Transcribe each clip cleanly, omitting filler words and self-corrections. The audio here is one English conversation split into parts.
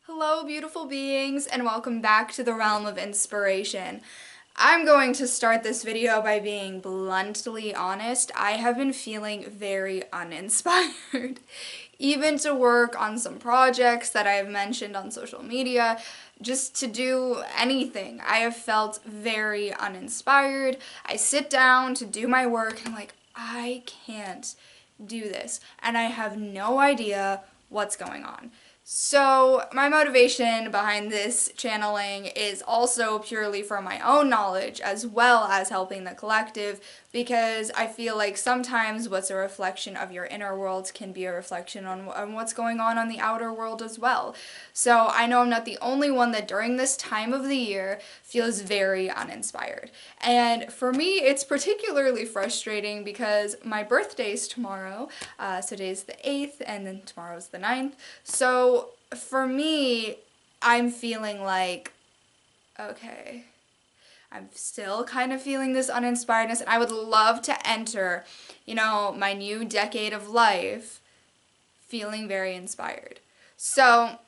Hello, beautiful beings, and welcome back to the realm of inspiration. I'm going to start this video by being bluntly honest. I have been feeling very uninspired, even to work on some projects that I have mentioned on social media, just to do anything. I have felt very uninspired. I sit down to do my work and I'm like, I can't do this, and I have no idea what's going on. So my motivation behind this channeling is also purely for my own knowledge as well as helping the collective, because I feel like sometimes what's a reflection of your inner world can be a reflection on what's going on the outer world as well. So I know I'm not the only one that during this time of the year feels very uninspired. And for me, it's particularly frustrating because my birthday's tomorrow. Today's the 8th and then tomorrow's the 9th. So for me, I'm feeling like, okay, I'm still kind of feeling this uninspiredness, and I would love to enter, my new decade of life feeling very inspired. So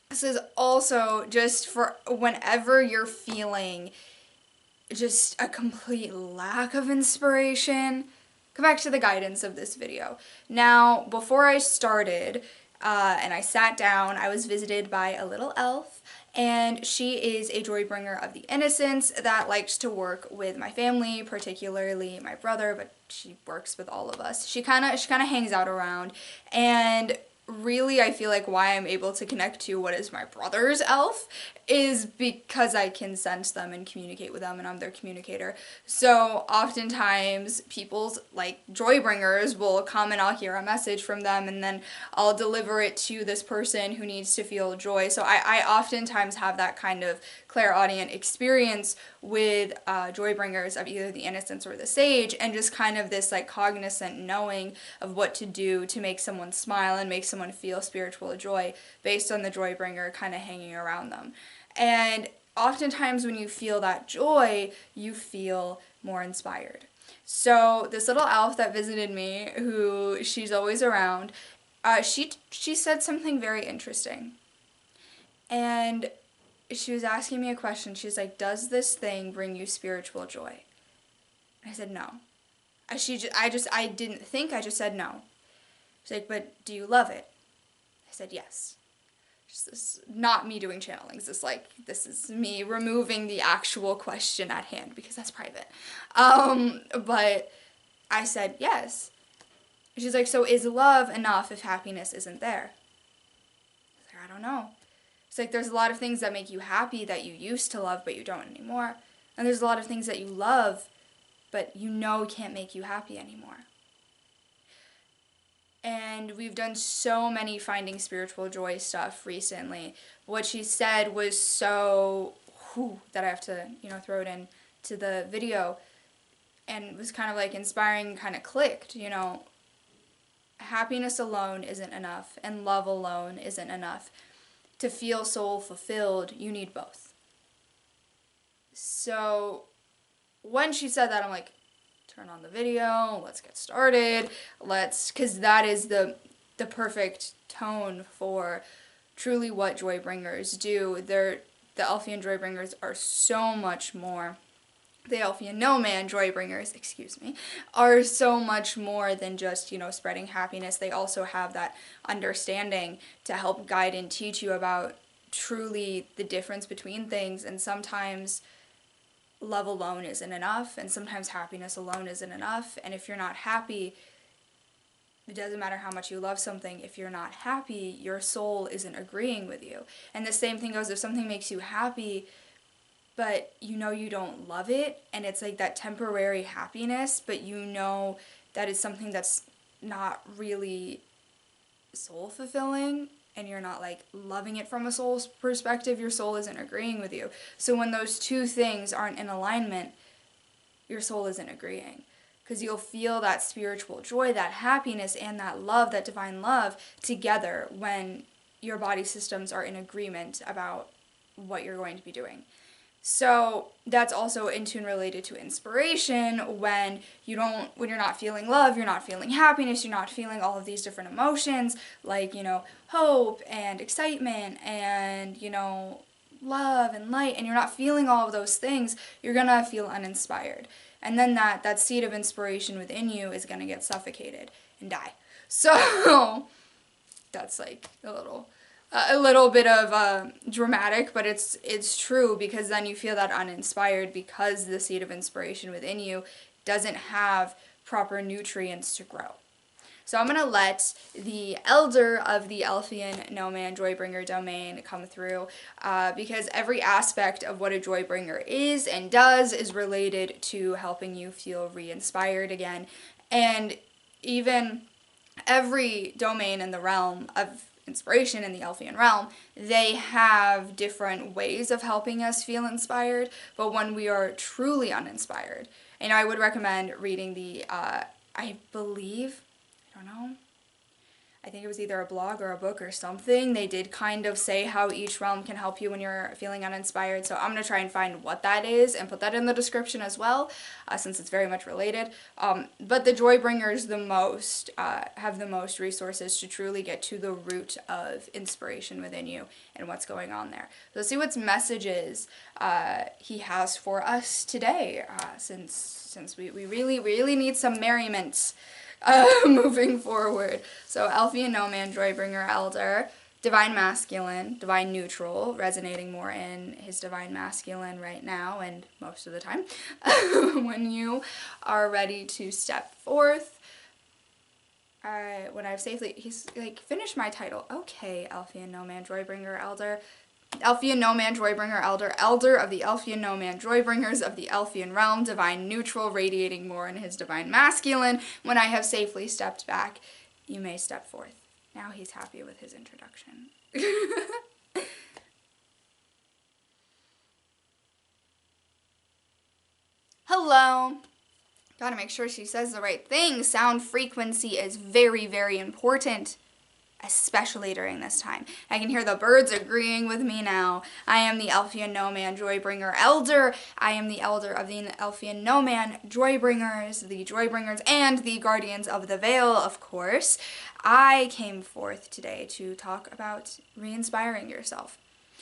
this is also just for whenever you're feeling just a complete lack of inspiration, come back to the guidance of this video. Now, before I started, and I sat down, I was visited by a little elf, and she is a joy bringer of the innocents that likes to work with my family, particularly my brother, but she works with all of us. She kind of hangs out around, and really I feel like why I'm able to connect to what is my brother's elf is because I can sense them and communicate with them, and I'm their communicator. So oftentimes people's like joy bringers will come and I'll hear a message from them, and then I'll deliver it to this person who needs to feel joy. So I oftentimes have that kind of clairaudient experience with joy bringers of either the innocence or the sage, and just kind of this like cognizant knowing of what to do to make someone smile and make someone feel spiritual joy based on the joy bringer kind of hanging around them. And oftentimes when you feel that joy, you feel more inspired. So this little elf that visited me, who she's always around, she said something very interesting. And she was asking me a question. She's like, "Does this thing bring you spiritual joy?" I said no. I didn't think. I just said no. She's like, "But do you love it?" I said yes. Just this, not me doing channelings. This is me removing the actual question at hand because that's private. But I said yes. She's like, "So is love enough if happiness isn't there?" I was like, "I don't know." It's like there's a lot of things that make you happy that you used to love but you don't anymore. And there's a lot of things that you love but can't make you happy anymore. And we've done so many finding spiritual joy stuff recently. What she said was so that I have to, throw it in to the video, and it was kind of like inspiring, kind of clicked, happiness alone isn't enough and love alone isn't enough. To feel soul fulfilled, you need both. So when she said that, I'm like, turn on the video, let's get started, because that is the perfect tone for truly what joy bringers do. The Elfian joy bringers are so much more. The Elfian no-man joy bringers, are so much more than just, spreading happiness. They also have that understanding to help guide and teach you about truly the difference between things, and sometimes love alone isn't enough, and sometimes happiness alone isn't enough. And if you're not happy, it doesn't matter how much you love something. If you're not happy, your soul isn't agreeing with you. And the same thing goes if something makes you happy, but you don't love it, and it's like that temporary happiness, but that it's something that's not really soul fulfilling, and you're not like loving it from a soul's perspective, your soul isn't agreeing with you. So when those two things aren't in alignment, your soul isn't agreeing. Because you'll feel that spiritual joy, that happiness, and that love, that divine love together when your body systems are in agreement about what you're going to be doing. So that's also in tune related to inspiration. When you're not feeling love, you're not feeling happiness, you're not feeling all of these different emotions like, hope and excitement and, love and light, and you're not feeling all of those things, you're gonna feel uninspired. And then that seed of inspiration within you is gonna get suffocated and die. So that's like a little bit of dramatic, but it's true, because then you feel that uninspired because the seed of inspiration within you doesn't have proper nutrients to grow. So I'm going to let the elder of the Elfian No Man Joybringer domain come through, because every aspect of what a Joybringer is and does is related to helping you feel re-inspired again. And even every domain in the realm of inspiration in the Elfian realm, they have different ways of helping us feel inspired, but when we are truly uninspired, and I would recommend reading the, I believe, I don't know, I think it was either a blog or a book or something. They did kind of say how each realm can help you when you're feeling uninspired. So I'm going to try and find what that is and put that in the description as well, since it's very much related. But the Joybringers have the most resources to truly get to the root of inspiration within you and what's going on there. So let's see what messages he has for us today, since we really, really need some merriment moving forward. So Elfian No Man, Joybringer Elder, Divine Masculine, Divine Neutral, resonating more in his Divine Masculine right now and most of the time. When you are ready to step forth, when I've safely, he's like, finish my title. Okay, Elfian No Man, Joybringer Elder. Elfian No Man Joybringer Elder, Elder of the Elfian No Man Joybringers of the Elfian Realm, Divine Neutral, radiating more in his Divine Masculine. When I have safely stepped back, you may step forth. Now he's happy with his introduction. Hello. Gotta make sure she says the right thing. Sound frequency is very, very important, especially during this time. I can hear the birds agreeing with me now. I am the Elfian No Man Joybringer Elder. I am the Elder of the Elfian No Man Joybringers, the Joybringers, and the Guardians of the Veil, of course. I came forth today to talk about re-inspiring yourself.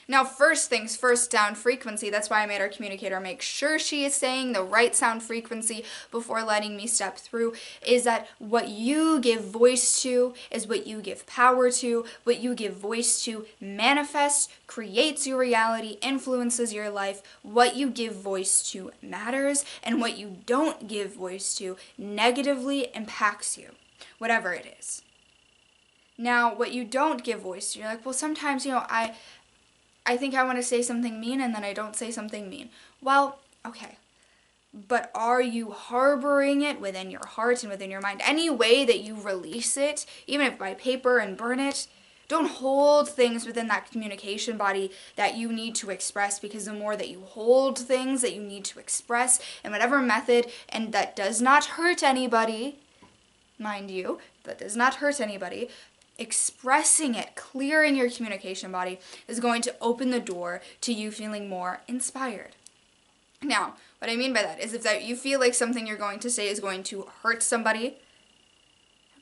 Now, first things first, sound frequency. That's why I made our communicator make sure she is saying the right sound frequency before letting me step through, is that what you give voice to is what you give power to. What you give voice to manifests, creates your reality, influences your life. What you give voice to matters, and what you don't give voice to negatively impacts you, whatever it is. Now, what you don't give voice to, you're like, well, sometimes, I think I want to say something mean and then I don't say something mean. Well, okay. But are you harboring it within your heart and within your mind? Any way that you release it, even if by paper and burn it, don't hold things within that communication body that you need to express, because the more that you hold things that you need to express in whatever method, and that does not hurt anybody, mind you, that does not hurt anybody, expressing it, clearing your communication body is going to open the door to you feeling more inspired. Now, what I mean by that is if that you feel like something you're going to say is going to hurt somebody,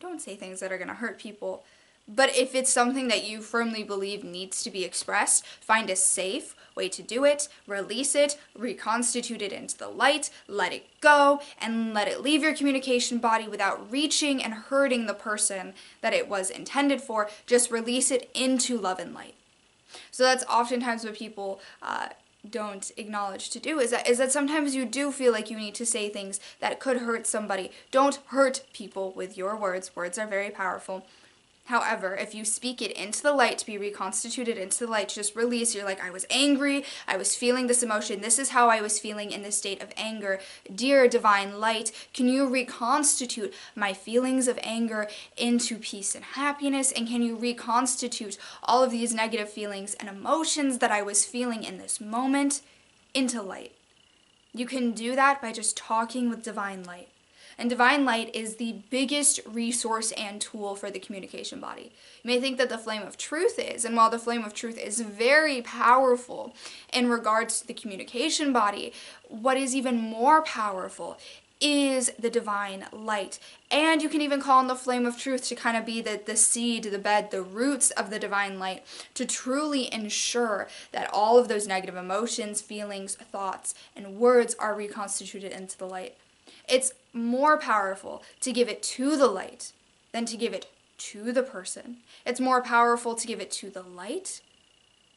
don't say things that are going to hurt people. But if it's something that you firmly believe needs to be expressed, find a safe way to do it, release it, reconstitute it into the light, let it go, and let it leave your communication body without reaching and hurting the person that it was intended for. Just release it into love and light. So that's oftentimes what people don't acknowledge to do, is that sometimes you do feel like you need to say things that could hurt somebody. Don't hurt people with your words. Words are very powerful. However, if you speak it into the light, to be reconstituted into the light, to just release, you're like, I was angry, I was feeling this emotion, this is how I was feeling in this state of anger. Dear divine light, can you reconstitute my feelings of anger into peace and happiness? And can you reconstitute all of these negative feelings and emotions that I was feeling in this moment into light? You can do that by just talking with divine light. And divine light is the biggest resource and tool for the communication body. You may think that the flame of truth is, and while the flame of truth is very powerful in regards to the communication body, what is even more powerful is the divine light. And you can even call on the flame of truth to kind of be the seed, the bed, the roots of the divine light to truly ensure that all of those negative emotions, feelings, thoughts, and words are reconstituted into the light. It's more powerful to give it to the light than to give it to the person. It's more powerful to give it to the light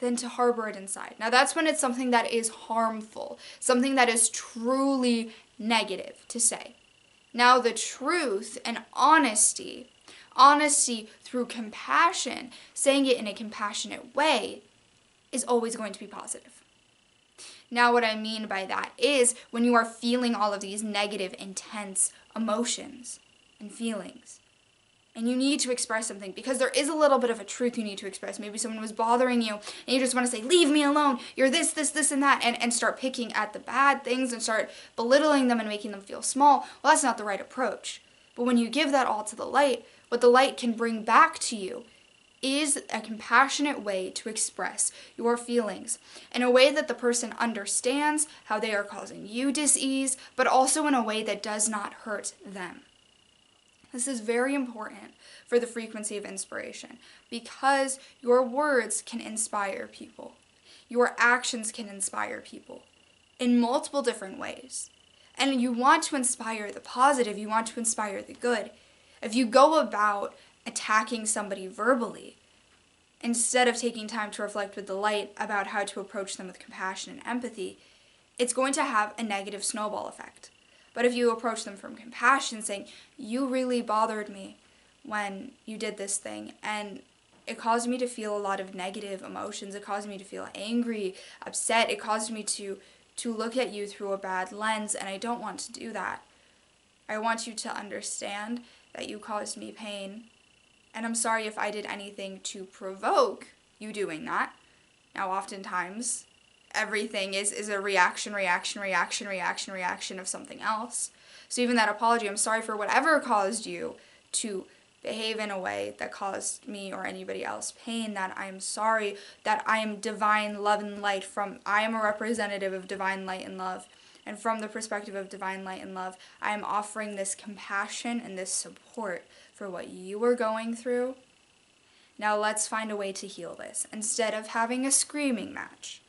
than to harbor it inside. Now that's when it's something that is harmful, something that is truly negative to say. Now the truth and honesty through compassion, saying it in a compassionate way, is always going to be positive. Now what I mean by that is when you are feeling all of these negative, intense emotions and feelings, and you need to express something because there is a little bit of a truth you need to express. Maybe someone was bothering you and you just want to say, leave me alone, you're this, and that, and start picking at the bad things and start belittling them and making them feel small. Well, that's not the right approach. But when you give that all to the light, what the light can bring back to you is a compassionate way to express your feelings in a way that the person understands how they are causing you dis-ease, but also in a way that does not hurt them. This is very important for the frequency of inspiration because your words can inspire people. Your actions can inspire people in multiple different ways. And you want to inspire the positive, you want to inspire the good. If you go about attacking somebody verbally, instead of taking time to reflect with the light about how to approach them with compassion and empathy, it's going to have a negative snowball effect. But if you approach them from compassion, saying, you really bothered me when you did this thing, and it caused me to feel a lot of negative emotions, it caused me to feel angry, upset, it caused me to look at you through a bad lens, and I don't want to do that. I want you to understand that you caused me pain, and I'm sorry if I did anything to provoke you doing that. Now, oftentimes, everything is a reaction of something else. So even that apology, I'm sorry for whatever caused you to behave in a way that caused me or anybody else pain, that I am sorry, that I am divine love and light I am a representative of divine light and love. And from the perspective of divine light and love, I am offering this compassion and this support for what you are going through. Now let's find a way to heal this instead of having a screaming match.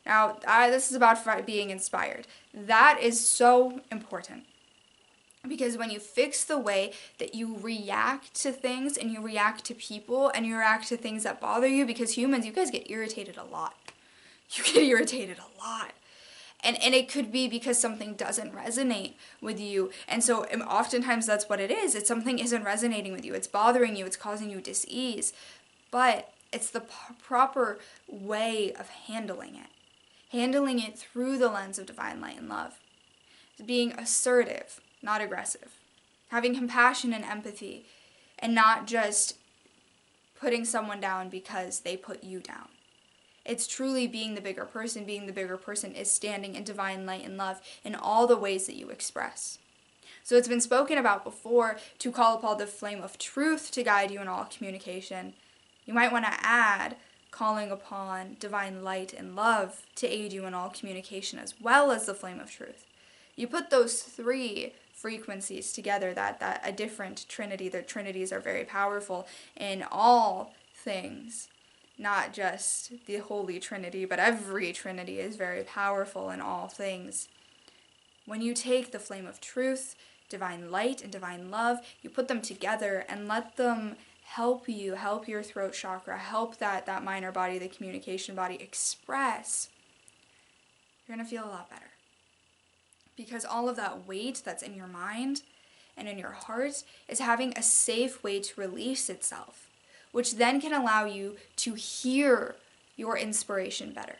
Now, this is about being inspired. That is so important. Because when you fix the way that you react to things and you react to people and you react to things that bother you, because humans, you guys get irritated a lot. You get irritated a lot. And it could be because something doesn't resonate with you. And so oftentimes that's what it is. It's something isn't resonating with you. It's bothering you. It's causing you dis-ease. But it's the proper way of handling it. Handling it through the lens of divine light and love. Being assertive, not aggressive. Having compassion and empathy, and not just putting someone down because they put you down. It's truly being the bigger person. Being the bigger person is standing in divine light and love in all the ways that you express. So it's been spoken about before to call upon the flame of truth to guide you in all communication. You might want to add calling upon divine light and love to aid you in all communication as well as the flame of truth. You put those three frequencies together, that a different trinity. The trinities are very powerful in all things. Not just the Holy Trinity, but every Trinity is very powerful in all things. When you take the flame of truth, divine light, and divine love, you put them together and let them help you, help your throat chakra, help that minor body, the communication body express, you're going to feel a lot better. Because all of that weight that's in your mind and in your heart is having a safe way to release itself, which then can allow you to hear your inspiration better.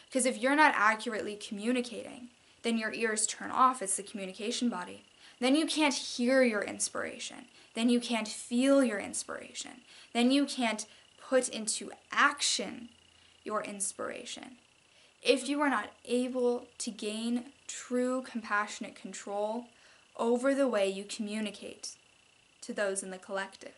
Because if you're not accurately communicating, then your ears turn off. It's the communication body. Then you can't hear your inspiration. Then you can't feel your inspiration. Then you can't put into action your inspiration. If you are not able to gain true compassionate control over the way you communicate to those in the collective.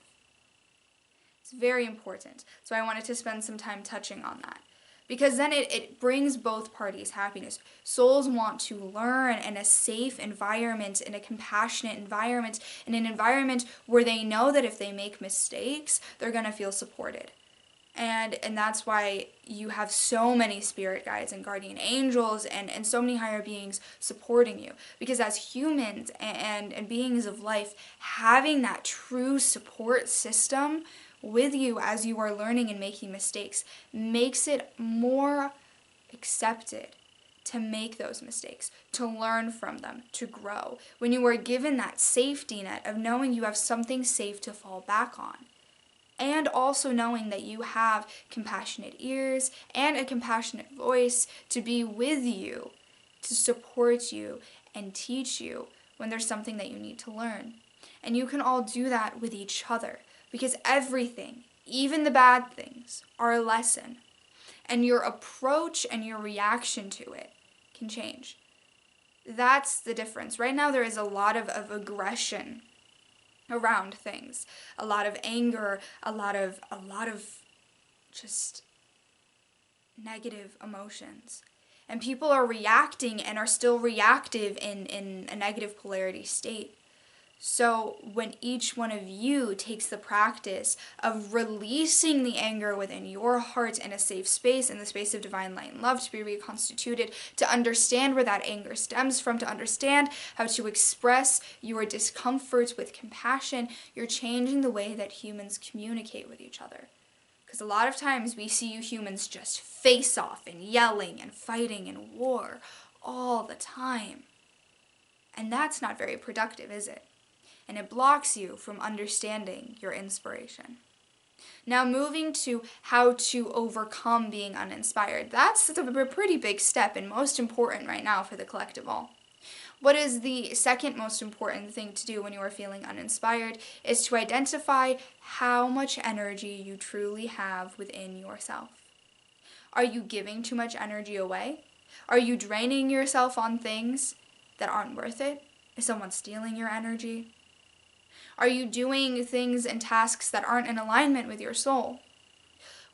It's very important. So I wanted to spend some time touching on that. Because then it brings both parties happiness. Souls want to learn in a safe environment, in a compassionate environment, in an environment where they know that if they make mistakes, they're going to feel supported. And that's why you have so many spirit guides and guardian angels and so many higher beings supporting you. Because as humans and beings of life, having that true support system with you as you are learning and making mistakes makes it more accepted to make those mistakes, to learn from them, to grow. When you are given that safety net of knowing you have something safe to fall back on. And also knowing that you have compassionate ears and a compassionate voice to be with you, to support you and teach you when there's something that you need to learn. And you can all do that with each other because everything, even the bad things, are a lesson. And your approach and your reaction to it can change. That's the difference. Right now there is a lot of aggression around things, a lot of anger, a lot of just negative emotions, and people are reacting and are still reactive in a negative polarity state. So when each one of you takes the practice of releasing the anger within your heart in a safe space, in the space of divine light and love, to be reconstituted, to understand where that anger stems from, to understand how to express your discomfort with compassion, you're changing the way that humans communicate with each other. Because a lot of times we see you humans just face off and yelling and fighting and war all the time. And that's not very productive, is it? And it blocks you from understanding your inspiration. Now moving to how to overcome being uninspired. That's a pretty big step and most important right now for the collective all. What is the second most important thing to do when you are feeling uninspired is to identify how much energy you truly have within yourself. Are you giving too much energy away? Are you draining yourself on things that aren't worth it? Is someone stealing your energy? Are you doing things and tasks that aren't in alignment with your soul?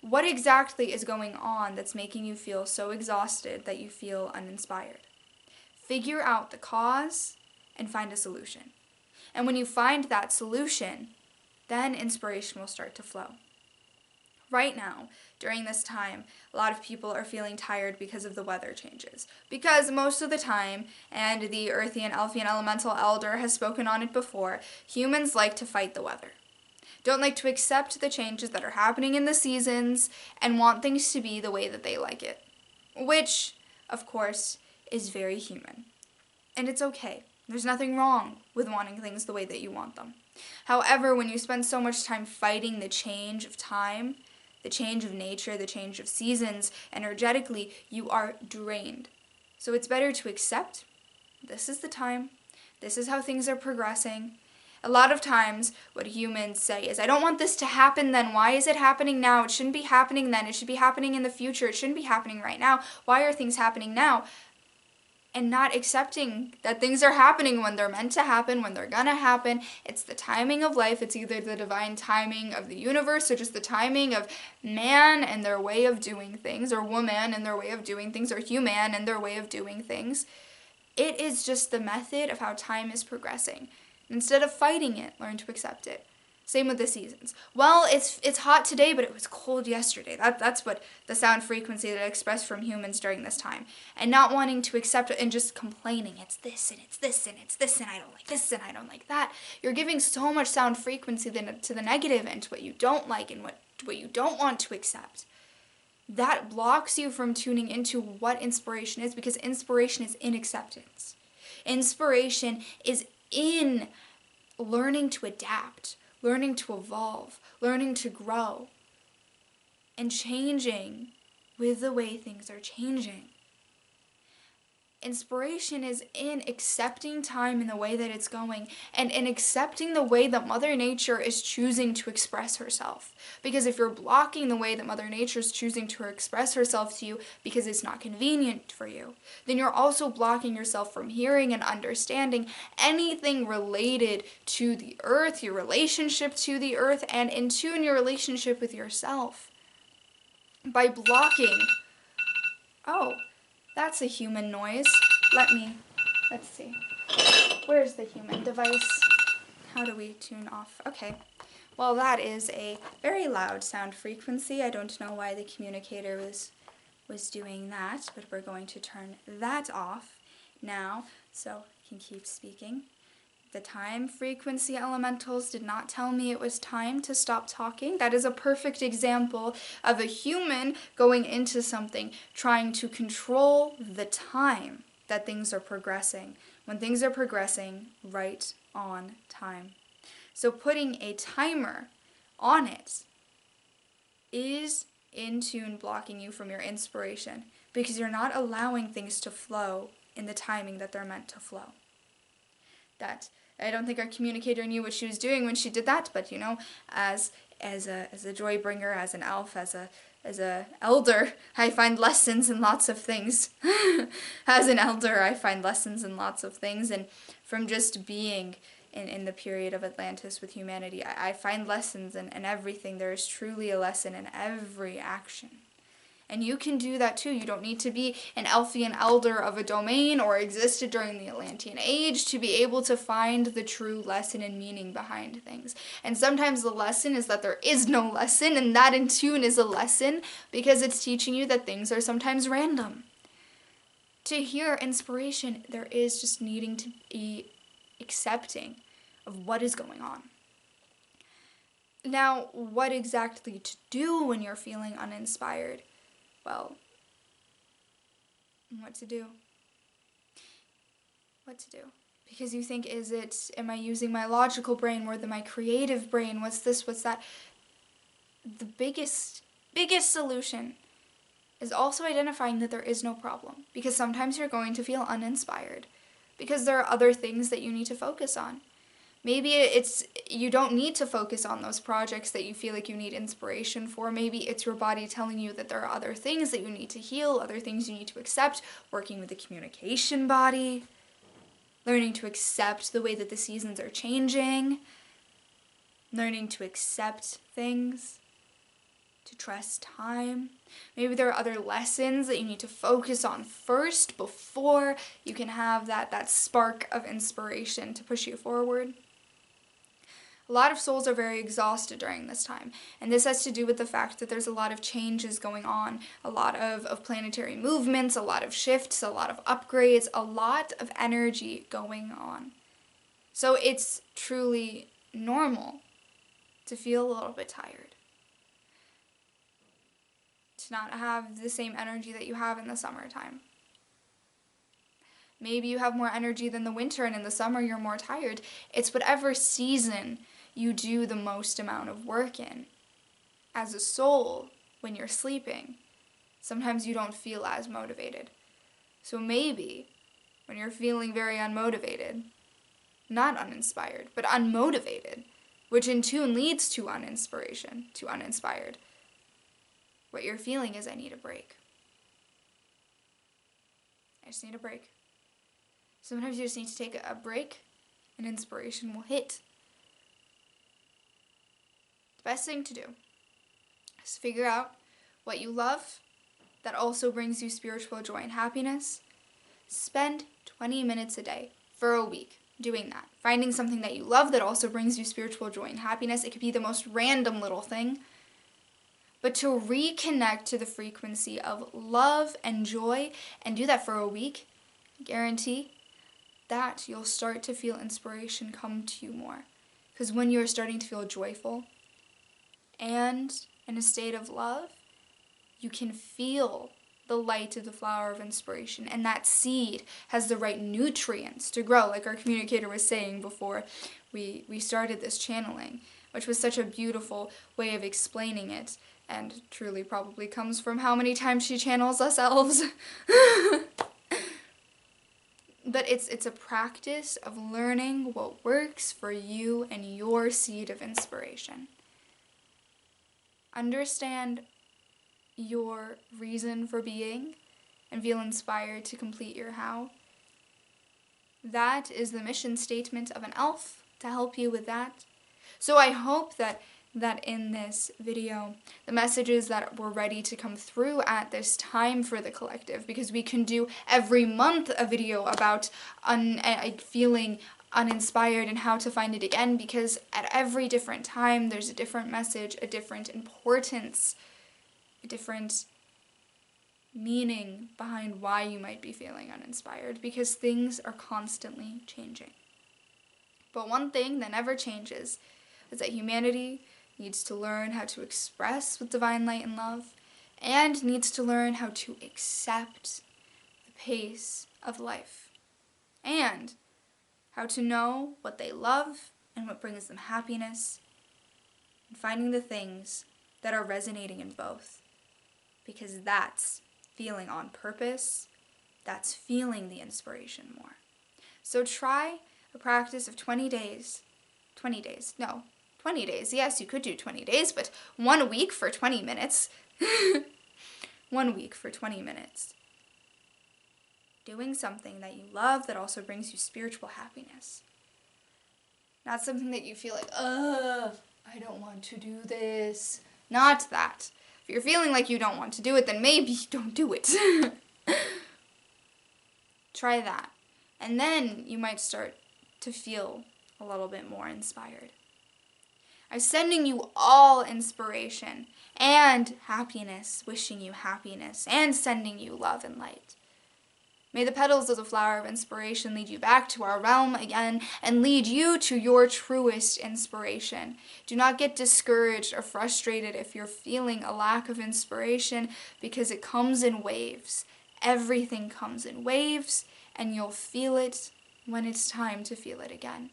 What exactly is going on that's making you feel so exhausted that you feel uninspired? Figure out the cause and find a solution. And when you find that solution, then inspiration will start to flow. Right now, during this time, a lot of people are feeling tired because of the weather changes. Because most of the time, and the Earthian Elfian Elemental Elder has spoken on it before, humans like to fight the weather. Don't like to accept the changes that are happening in the seasons and want things to be the way that they like it. Which, of course, is very human. And it's okay. There's nothing wrong with wanting things the way that you want them. However, when you spend so much time fighting the change of time, the change of nature, the change of seasons, energetically, you are drained. So it's better to accept, this is the time, this is how things are progressing. A lot of times, what humans say is, I don't want this to happen then, why is it happening now? It shouldn't be happening then, it should be happening in the future, it shouldn't be happening right now. Why are things happening now? And not accepting that things are happening when they're meant to happen, when they're gonna happen. It's the timing of life. It's either the divine timing of the universe or just the timing of man and their way of doing things, or woman and their way of doing things, or human and their way of doing things. It is just the method of how time is progressing. Instead of fighting it, learn to accept it. Same with the seasons. Well, it's hot today, but it was cold yesterday. That's what the sound frequency that I express from humans during this time. And not wanting to accept it and just complaining. It's this and it's this and it's this and I don't like this and I don't like that. You're giving so much sound frequency to the negative and to what you don't like and what you don't want to accept. That blocks you from tuning into what inspiration is, because inspiration is in acceptance. Inspiration is in learning to adapt, learning to evolve, learning to grow, and changing with the way things are changing. Inspiration is in accepting time in the way that it's going, and in accepting the way that Mother Nature is choosing to express herself. Because if you're blocking the way that Mother Nature is choosing to express herself to you because it's not convenient for you, then you're also blocking yourself from hearing and understanding anything related to the earth, your relationship to the earth, and in tune your relationship with yourself. By blocking... Oh, that's a human noise. Let's see. Where's the human device? How do we tune off? Okay. Well, that is a very loud sound frequency. I don't know why the communicator was doing that, but we're going to turn that off now so I can keep speaking. The time frequency elementals did not tell me it was time to stop talking. That is a perfect example of a human going into something, trying to control the time that things are progressing, when things are progressing right on time. So putting a timer on it is in tune blocking you from your inspiration, because you're not allowing things to flow in the timing that they're meant to flow. That I don't think our communicator knew what she was doing when she did that, but you know, as a joy bringer, as an elf, as a elder, I find lessons in lots of things. As an elder, I find lessons in lots of things, and from just being in the period of Atlantis with humanity, I find lessons in everything. There is truly a lesson in every action. And you can do that too. You don't need to be an Elfian elder of a domain or existed during the Atlantean age to be able to find the true lesson and meaning behind things. And sometimes the lesson is that there is no lesson, and that in tune is a lesson because it's teaching you that things are sometimes random. To hear inspiration, there is just needing to be accepting of what is going on. Now, what exactly to do when you're feeling uninspired? Well, what to do? What to do? Because you think, am I using my logical brain more than my creative brain? What's this, what's that? The biggest solution is also identifying that there is no problem. Because sometimes you're going to feel uninspired. Because there are other things that you need to focus on. Maybe you don't need to focus on those projects that you feel like you need inspiration for. Maybe it's your body telling you that there are other things that you need to heal, other things you need to accept, working with the communication body, learning to accept the way that the seasons are changing, learning to accept things, to trust time. Maybe there are other lessons that you need to focus on first before you can have that spark of inspiration to push you forward. A lot of souls are very exhausted during this time, and this has to do with the fact that there's a lot of changes going on, a lot of planetary movements, a lot of shifts, a lot of upgrades, a lot of energy going on. So it's truly normal to feel a little bit tired, to not have the same energy that you have in the summertime. Maybe you have more energy than the winter, and in the summer you're more tired. It's whatever season you do the most amount of work in. As a soul, when you're sleeping, sometimes you don't feel as motivated. So maybe when you're feeling very unmotivated, not uninspired, but unmotivated, which in tune leads to uninspiration, to uninspired, what you're feeling is, I need a break. I just need a break. Sometimes you just need to take a break and inspiration will hit. The best thing to do is figure out what you love that also brings you spiritual joy and happiness. Spend 20 minutes a day for a week doing that. Finding something that you love that also brings you spiritual joy and happiness. It could be the most random little thing. But to reconnect to the frequency of love and joy and do that for a week, guarantee that you'll start to feel inspiration come to you more. Because when you're starting to feel joyful and in a state of love, you can feel the light of the flower of inspiration, and that seed has the right nutrients to grow, like our communicator was saying before we started this channeling, which was such a beautiful way of explaining it, and truly probably comes from how many times she channels us elves. But it's a practice of learning what works for you and your seed of inspiration. Understand your reason for being and feel inspired to complete your how. That is the mission statement of an elf, to help you with that. So I hope that in this video, the messages that were ready to come through at this time for the collective, because we can do every month a video about feeling uninspired and how to find it again, because at every different time there's a different message, a different importance, a different meaning behind why you might be feeling uninspired, because things are constantly changing. But one thing that never changes is that humanity needs to learn how to express with divine light and love, and needs to learn how to accept the pace of life, and how to know what they love and what brings them happiness, and finding the things that are resonating in both, because that's feeling on purpose, that's feeling the inspiration more. So try a practice of 20 days. 20 days, no. 20 days, yes, you could do 20 days, but 1 week for 20 minutes. 1 week for 20 minutes. Doing something that you love that also brings you spiritual happiness. Not something that you feel like, I don't want to do this. Not that. If you're feeling like you don't want to do it, then maybe don't do it. Try that. And then you might start to feel a little bit more inspired. I'm sending you all inspiration and happiness, wishing you happiness, and sending you love and light. May the petals of the flower of inspiration lead you back to our realm again and lead you to your truest inspiration. Do not get discouraged or frustrated if you're feeling a lack of inspiration, because it comes in waves. Everything comes in waves, and you'll feel it when it's time to feel it again.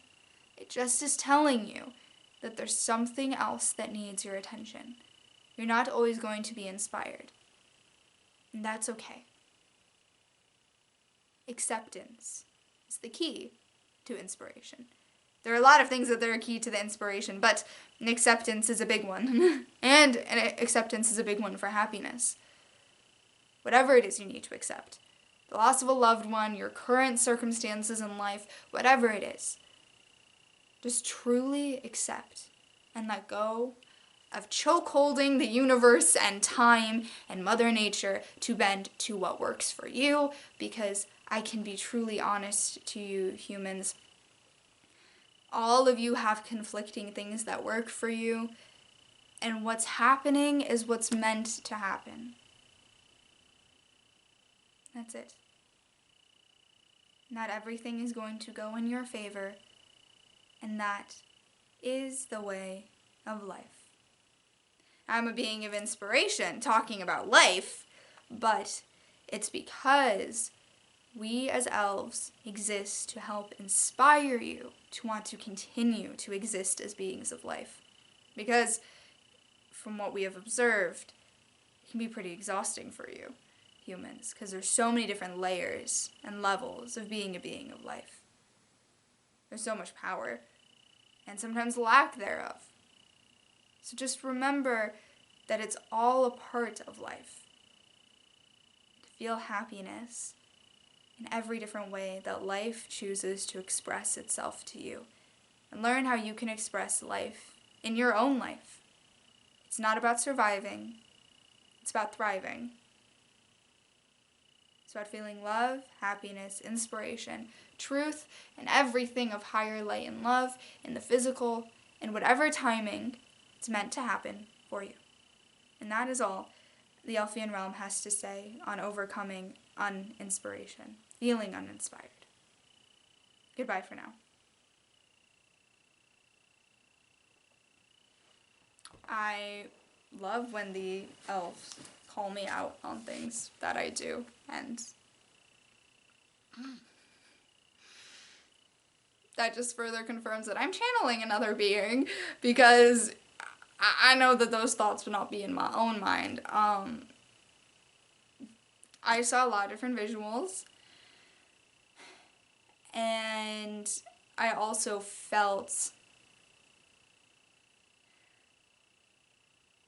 It just is telling you that there's something else that needs your attention. You're not always going to be inspired, and that's okay. Acceptance is the key to inspiration. There are a lot of things that are a key to the inspiration, but an acceptance is a big one. And an acceptance is a big one for happiness. Whatever it is you need to accept. The loss of a loved one, your current circumstances in life, whatever it is. Just truly accept and let go of chokeholding the universe and time and Mother Nature to bend to what works for you, because I can be truly honest to you, humans. All of you have conflicting things that work for you, and what's happening is what's meant to happen. That's it. Not everything is going to go in your favor, and that is the way of life. I'm a being of inspiration talking about life, but it's because we as elves exist to help inspire you to want to continue to exist as beings of life. Because from what we have observed, it can be pretty exhausting for you, humans, because there's so many different layers and levels of being a being of life. There's so much power, and sometimes lack thereof. So just remember that it's all a part of life. To feel happiness in every different way that life chooses to express itself to you. And learn how you can express life in your own life. It's not about surviving. It's about thriving. It's about feeling love, happiness, inspiration, truth, and everything of higher light and love in the physical, in whatever timing it's meant to happen for you. And that is all the Elfian Realm has to say on overcoming uninspiration, feeling uninspired. Goodbye for now. I love when the elves call me out on things that I do, and that just further confirms that I'm channeling another being, because I know that those thoughts would not be in my own mind. I saw a lot of different visuals, And I also felt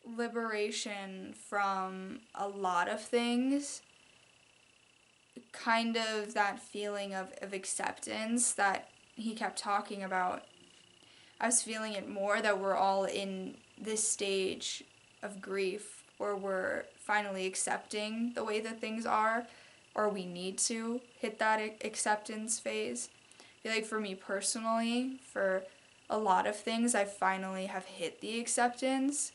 liberation from a lot of things. Kind of that feeling of acceptance that he kept talking about. I was feeling it more, that we're all in this stage of grief where we're finally accepting the way that things are, or we need to hit that acceptance phase. I feel like for me personally, for a lot of things, I finally have hit the acceptance,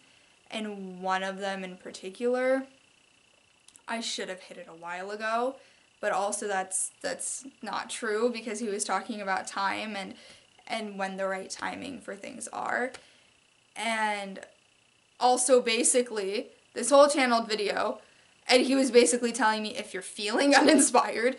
and one of them in particular, I should have hit it a while ago, but also that's not true, because he was talking about time and when the right timing for things are. And also basically this whole channeled video, and he was basically telling me, if you're feeling uninspired,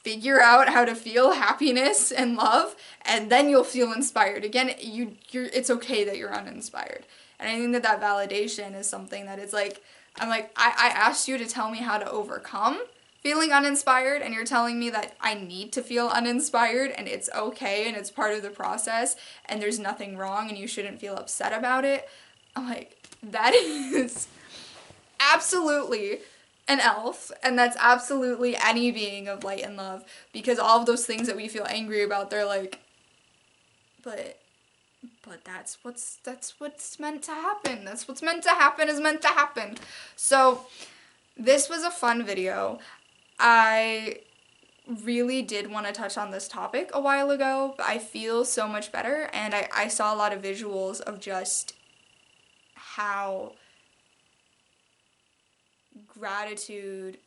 figure out how to feel happiness and love, and then you'll feel inspired again. It's okay that you're uninspired. And I think that validation is something that is like, I'm like, I asked you to tell me how to overcome feeling uninspired, and you're telling me that I need to feel uninspired, and it's okay, and it's part of the process, and there's nothing wrong, and you shouldn't feel upset about it. I'm like, that is absolutely an elf, and that's absolutely any being of light and love, because all of those things that we feel angry about, they're like, but that's what's meant to happen. That's what's meant to happen is meant to happen. So this was a fun video. I really did want to touch on this topic a while ago, but I feel so much better, and I saw a lot of visuals of just how gratitude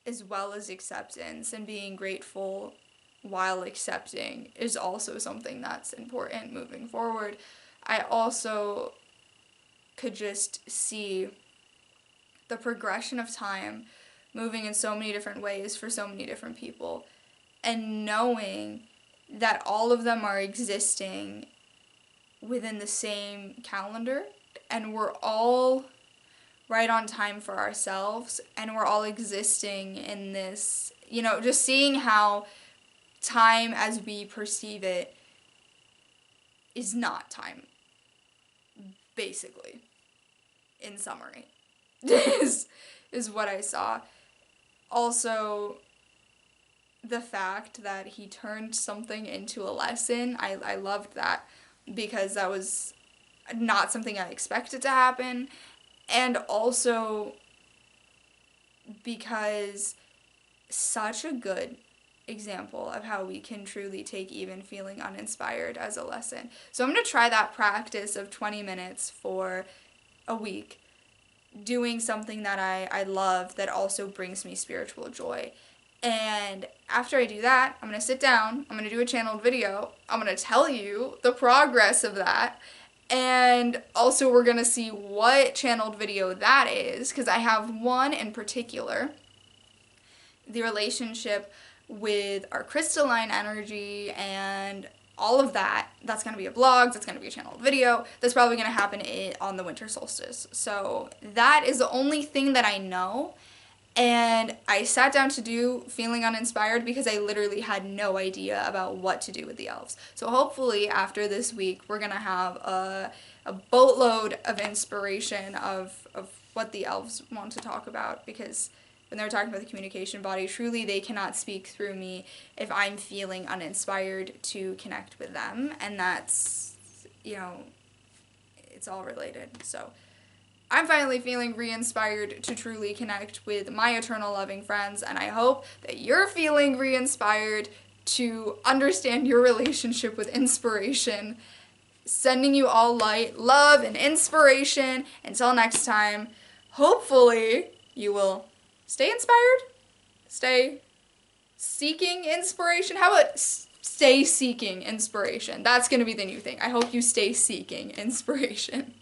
as well as acceptance and being grateful while accepting is also something that's important moving forward. I also could just see the progression of time moving in so many different ways for so many different people, and knowing that all of them are existing within the same calendar, and we're all right on time for ourselves, and we're all existing in this, just seeing how time as we perceive it is not time, basically, in summary, is what I saw. Also, the fact that he turned something into a lesson, I loved that, because that was not something I expected to happen, and also because such a good example of how we can truly take even feeling uninspired as a lesson. So I'm going to try that practice of 20 minutes for a week, doing something that I love that also brings me spiritual joy. And after I do that, I'm going to sit down, I'm going to do a channeled video, I'm going to tell you the progress of that, and also we're going to see what channeled video that is, because I have one in particular, the relationship with our crystalline energy and all of that. That's going to be a vlog, that's going to be a channeled video, that's probably going to happen on the winter solstice. So that is the only thing that I know. And I sat down to do feeling uninspired because I literally had no idea about what to do with the elves. So hopefully after this week we're going to have a boatload of inspiration of what the elves want to talk about, because when they're talking about the communication body, truly they cannot speak through me if I'm feeling uninspired to connect with them, and that's, it's all related. So I'm finally feeling re-inspired to truly connect with my eternal loving friends, and I hope that you're feeling re-inspired to understand your relationship with inspiration. Sending you all light, love, and inspiration. Until next time, hopefully you will stay inspired, stay seeking inspiration. How about stay seeking inspiration? That's going to be the new thing. I hope you stay seeking inspiration.